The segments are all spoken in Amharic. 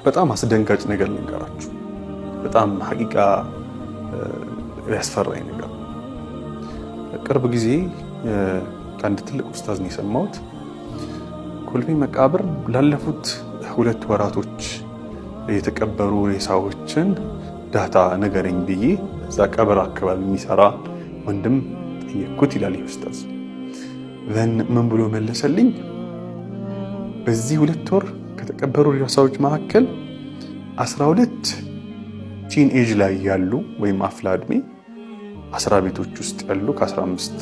በጣም አስደንጋጭ ነገር ልንገራችሁ። በጣም ሐቂቃ ያስፈራኝ ነገር። ቅርብ ጊዜ ከአንድ ትልቅ ኡስታዝ ነው የሰማሁት። ኮልፌ መቃብር ላለፉት 2 ወራቶች የተቀበሩ ሬሳዎችን ዳታ ንገረኝ ብዬ እዛ ቀብር አካባቢ የሚሰራ ወንድም ጠየቅኩት ይላል ይህ ኡስታዝ። ምን ብሎ መለሰልኝ? በዚህ 2 ወር ከተቀበሩ ሬሳዎች መካከል 12 ቲን ኤጅ ላይ ያሉ ወይም አፍላ ዕድሜ 10 ቤቶች ውስጥ ያሉ ከ15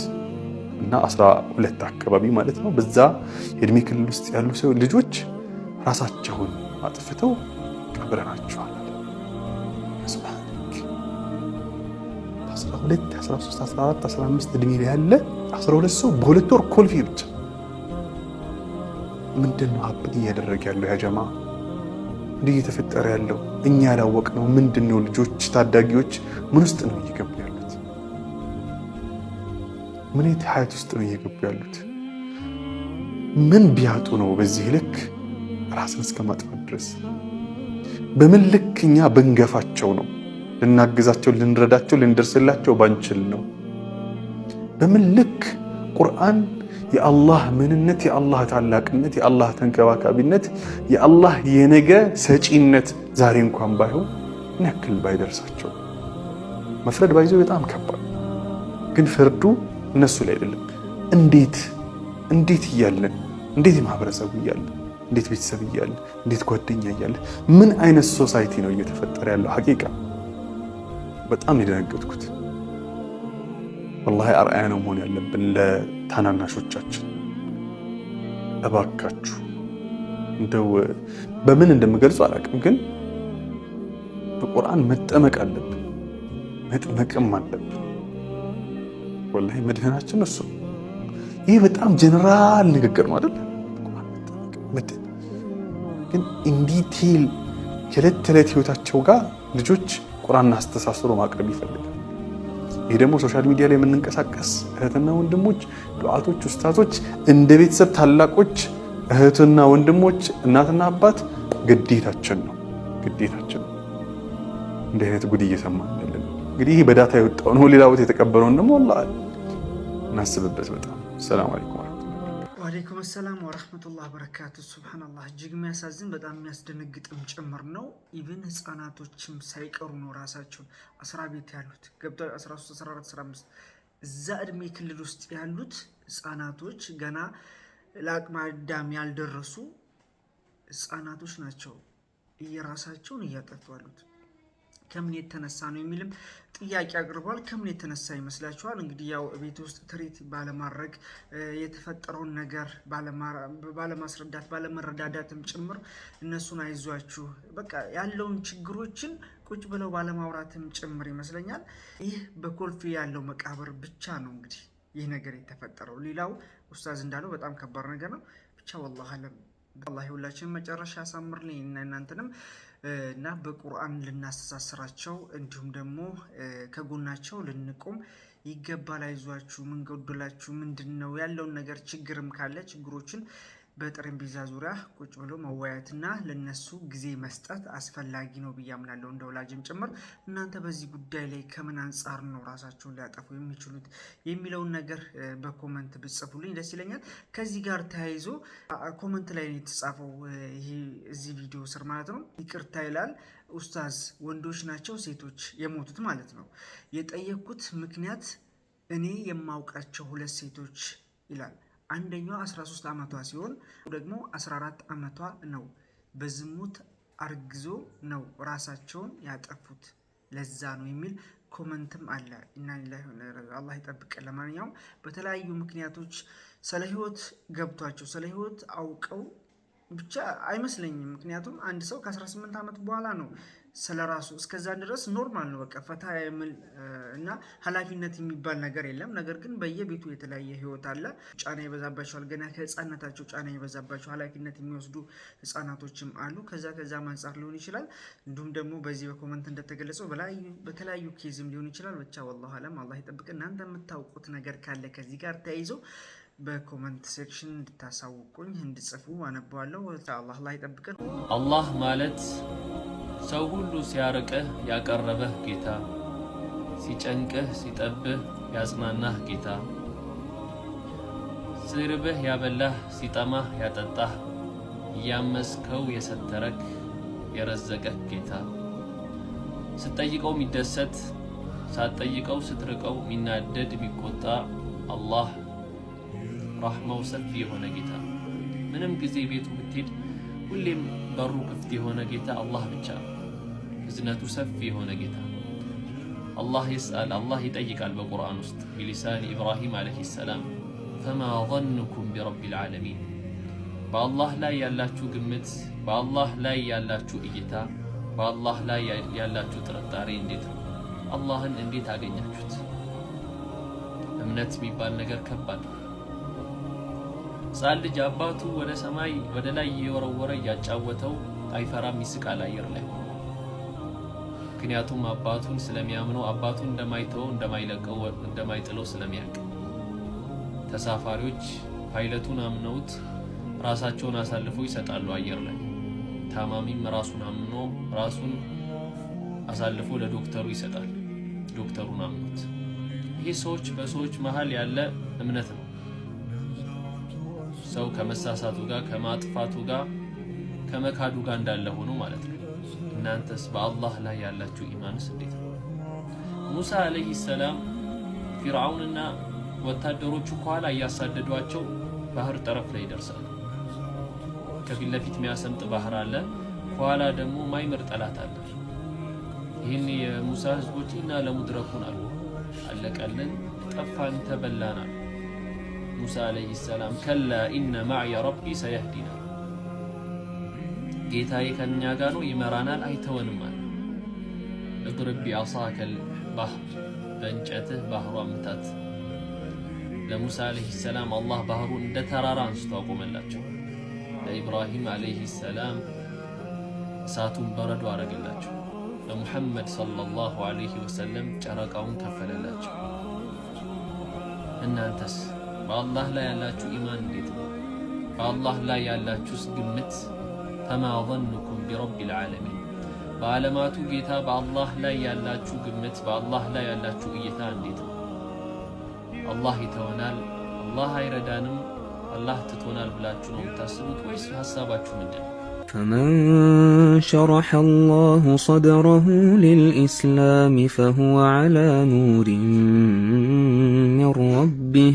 እና 12 አካባቢ ማለት ነው። በዛ የእድሜ ክልል ውስጥ ያሉ ሰው ልጆች ራሳቸውን አጥፍተው ቀብረናቸዋል። 12፣ 13፣ 14፣ 15 እድሜ ላይ ያለ 12 ሰው በ2 ወር ኮልፌ ብቻ። ምንድነው ሀብት እያደረገ ያለው ያ ጀማ? እንዲህ እየተፈጠረ ያለው እኛ ያላወቅነው ምንድነው? ልጆች ታዳጊዎች ምን ውስጥ ነው እየገቡ ያሉት? ምን ሀያት ውስጥ ነው እየገቡ ያሉት? ምን ቢያጡ ነው በዚህ ልክ ራስን እስከ ማጥፋት ድረስ? በምን ልክ እኛ ብንገፋቸው ነው ልናግዛቸው፣ ልንረዳቸው፣ ልንደርስላቸው ባንችል ነው? በምን ልክ ቁርአን የአላህ ምንነት፣ የአላህ ታላቅነት፣ የአላህ ተንከባካቢነት፣ የአላህ የነገ ሰጪነት ዛሬ እንኳን ባይሆን ነክል ባይደርሳቸው መፍረድ ባይዘው በጣም ከባድ። ግን ፍርዱ እነሱ ላይ አይደለም። እንዴት እያለን እንዴት ማህበረሰቡ እያለ እንዴት ቤተሰብ እያለ እንዴት ጓደኛ እያለ ምን አይነት ሶሳይቲ ነው እየተፈጠረ ያለው? ሐቂቃ በጣም የደነገጥኩት ወላሂ አርአያ ነው መሆን ያለብን ለታናናሾቻችን። እባካችሁ እንደው በምን እንደምገልጹ አላውቅም፣ ግን በቁርአን መጠመቅ አለብን፣ መጥመቅም አለብን። ወላሂ መድህናችን እሱ። ይህ በጣም ጀነራል ንግግር ነው አይደል? ግን ኢንዲቴል የዕለት ተዕለት ህይወታቸው ጋር ልጆች ቁርአን አስተሳስሮ ማቅረብ ይፈልጋል። ይህ ደግሞ ሶሻል ሚዲያ ላይ የምንንቀሳቀስ እህትና ወንድሞች፣ ዱዓቶች፣ ኡስታዞች፣ እንደ ቤተሰብ ታላቆች እህትና ወንድሞች፣ እናትና አባት ግዴታችን ነው። እንዲህ አይነት ጉድ እየሰማን ያለን እንግዲህ ይህ በዳታ የወጣው ነው። ሌላ ቦታ የተቀበረውን ደግሞ ወላሂ እናስብበት በጣም። ሰላም አለይኩም ወአለይኩም ሰላም ወራህመቱላሂ ወበረካቱ። ሱብሃንአላህ እጅግ የሚያሳዝን በጣም የሚያስደነግጥም ጭምር ነው። ኢቭን ህፃናቶችም ሳይቀሩ ነው ራሳቸውን አስራ ቤት ያሉት ገብተው 13፣ 14፣ 15 እዛ እድሜ ክልል ውስጥ ያሉት ህፃናቶች ገና ለአቅመ አዳም ያልደረሱ ህፃናቶች ናቸው እየራሳቸውን እያጠፉ ያሉት። ከምን የተነሳ ነው የሚልም ጥያቄ አቅርቧል። ከምን የተነሳ ይመስላችኋል? እንግዲህ ያው ቤት ውስጥ ትሪት ባለማድረግ የተፈጠረውን ነገር ባለማስረዳት ባለመረዳዳትም ጭምር እነሱን አይዟችሁ በቃ ያለውን ችግሮችን ቁጭ ብለው ባለማውራትም ጭምር ይመስለኛል። ይህ በኮልፌ ያለው መቃብር ብቻ ነው እንግዲህ ይህ ነገር የተፈጠረው። ሌላው ኡስታዝ እንዳለው በጣም ከባድ ነገር ነው። ብቻ ወላሂ አለም አላህ ሁላችንም መጨረሻ ያሳምርልኝ እና እናንተንም እና በቁርአን ልናስተሳስራቸው እንዲሁም ደግሞ ከጎናቸው ልንቆም ይገባል። አይዟችሁ፣ ምን ጎደላችሁ፣ ምንድነው ያለውን ነገር ችግርም ካለ ችግሮችን በጠረጴዛ ዙሪያ ቁጭ ብሎ መወያየትና ለነሱ ጊዜ መስጠት አስፈላጊ ነው ብዬ አምናለሁ፣ እንደ ወላጅም ጭምር። እናንተ በዚህ ጉዳይ ላይ ከምን አንጻር ነው ራሳቸውን ሊያጠፉ የሚችሉት የሚለውን ነገር በኮመንት ብጽፉልኝ ደስ ይለኛል። ከዚህ ጋር ተያይዞ ኮመንት ላይ ነው የተጻፈው ይሄ እዚህ ቪዲዮ ስር ማለት ነው። ይቅርታ ይላል ኡስታዝ፣ ወንዶች ናቸው ሴቶች የሞቱት ማለት ነው። የጠየኩት ምክንያት እኔ የማውቃቸው 2 ሴቶች ይላል። አንደኛዋ 13 ዓመቷ ሲሆን ደግሞ 14 ዓመቷ ነው። በዝሙት አርግዞ ነው ራሳቸውን ያጠፉት፣ ለዛ ነው የሚል ኮመንትም አለ። እና አላህ ይጠብቀን። ለማንኛውም በተለያዩ ምክንያቶች ስለ ህይወት ገብቷቸው ስለ ህይወት አውቀው ብቻ አይመስለኝም። ምክንያቱም አንድ ሰው ከ18 ዓመት በኋላ ነው ስለራሱ፣ እስከዛ ድረስ ኖርማል ነው በቃ ፈታ የሚል እና ኃላፊነት የሚባል ነገር የለም። ነገር ግን በየቤቱ የተለያየ ህይወት አለ። ጫና ይበዛባቸዋል። ገና ከህፃነታቸው ጫና ይበዛባቸው ኃላፊነት የሚወስዱ ህፃናቶችም አሉ። ከዛ አንጻር ሊሆን ይችላል። እንዲሁም ደግሞ በዚህ በኮመንት እንደተገለጸው በተለያዩ ኬዝም ሊሆን ይችላል። ብቻ ወላሁ አለም አላህ ይጠብቅ። እናንተ የምታውቁት ነገር ካለ ከዚህ ጋር ተያይዞ በኮመንት ሴክሽን እንድታሳውቁኝ እንድጽፉ አነባዋለሁ። አላህ ይጠብቀን። አላህ ማለት ሰው ሁሉ ሲያርቅህ ያቀረበህ ጌታ፣ ሲጨንቅህ ሲጠብህ ያጽናናህ ጌታ፣ ሲርብህ ያበላህ ሲጠማህ ያጠጣህ፣ እያመስከው የሰተረክ የረዘቀህ ጌታ፣ ስትጠይቀው የሚደሰት ሳትጠይቀው ስትርቀው የሚናደድ የሚቆጣ አላህ ረሕማው ሰፊ የሆነ ጌታ፣ ምንም ጊዜ ቤቱ ብትሄድ ሁሌም በሩ ክፍት የሆነ ጌታ አላህ ብቻ፣ እዝነቱ ሰፊ የሆነ ጌታ። አላህ ይስአል አላህ ይጠይቃል በቁርአን ውስጥ ቢሊሳን ኢብራሂም ዓለይሂ ሰላም ፈማ ظنكم برب العالمين በአላህ ላይ ያላችሁ ግምት፣ በአላህ ላይ ያላችሁ እይታ፣ በአላህ ላይ ያላችሁ ጥርጣሬ እንዴት ነው? አላህን እንዴት አገኛችሁት? እምነት የሚባል ነገር ከባድ ነው። ሕፃን ልጅ አባቱ ወደ ሰማይ ወደ ላይ እየወረወረ እያጫወተው አይፈራም፣ ይስቃል አየር ላይ። ምክንያቱም አባቱን ስለሚያምነው፣ አባቱን እንደማይተወው እንደማይለቀው እንደማይጥለው ስለሚያውቅ። ተሳፋሪዎች ፓይለቱን አምነውት ራሳቸውን አሳልፈው ይሰጣሉ አየር ላይ። ታማሚም ራሱን አምኖ ራሱን አሳልፎ ለዶክተሩ ይሰጣል፣ ዶክተሩን አምኖት። ይህ ሰዎች በሰዎች መሃል ያለ እምነት ነው። ሰው ከመሳሳቱ ጋር ከማጥፋቱ ጋር ከመካዱ ጋር እንዳለ ሆኖ ማለት ነው። እናንተስ በአላህ ላይ ያላችሁ ኢማንስ እንዴት ነው? ሙሳ አለይሂ ሰላም ፊርዓውንና ወታደሮቹ ከኋላ እያሳደዷቸው ባህር ጠረፍ ላይ ይደርሳሉ። ከፊት ለፊት የሚያሰምጥ ባህር አለ፣ ከኋላ ደግሞ ማይምር ጠላት አለ። ይህን የሙሳ ህዝቦች ኢና ለሙድረኩን አሉ፣ አለቀልን፣ ጠፋን፣ ተበላናል። ሙሳ አለይሂ ሰላም ከላ ኢነ ማዕየ ረቢ ሰየህዲና፣ ጌታዬ ከኛ ጋር ነው ይመራናል፣ አይተወንም አለ። እድርብ ቢዐሳከል ባህር፣ በእንጨትህ ባህሩ አምታት። ለሙሳ አለይሂ ሰላም አላህ ባህሩን እንደ ተራራ አንስቶ አቆመላቸው። ለኢብራሂም አለይሂ ሰላም እሳቱን በረዶ አረገላቸው። ለሙሐመድ ሰለላሁ ዐለይሂ ወሰለም ጨረቃውን ከፈለላቸው። እናንተስ በአላህ ላይ ያላችሁ ኢማን እንዴት ነው? በአላህ ላይ ያላችሁስ ግምት? ፈማ ظنكم برب العالمين በዓለማቱ ጌታ በአላህ ላይ ያላችሁ ግምት፣ በአላህ ላይ ያላችሁ እይታ እንዴት ነው? አላህ ይተወናል፣ አላህ አይረዳንም፣ አላህ ትቶናል ብላችሁ ነው የምታስቡት ወይስ ሐሳባችሁ ምንድን ነው? فمن شرح الله صدره للإسلام فهو على نور من ربه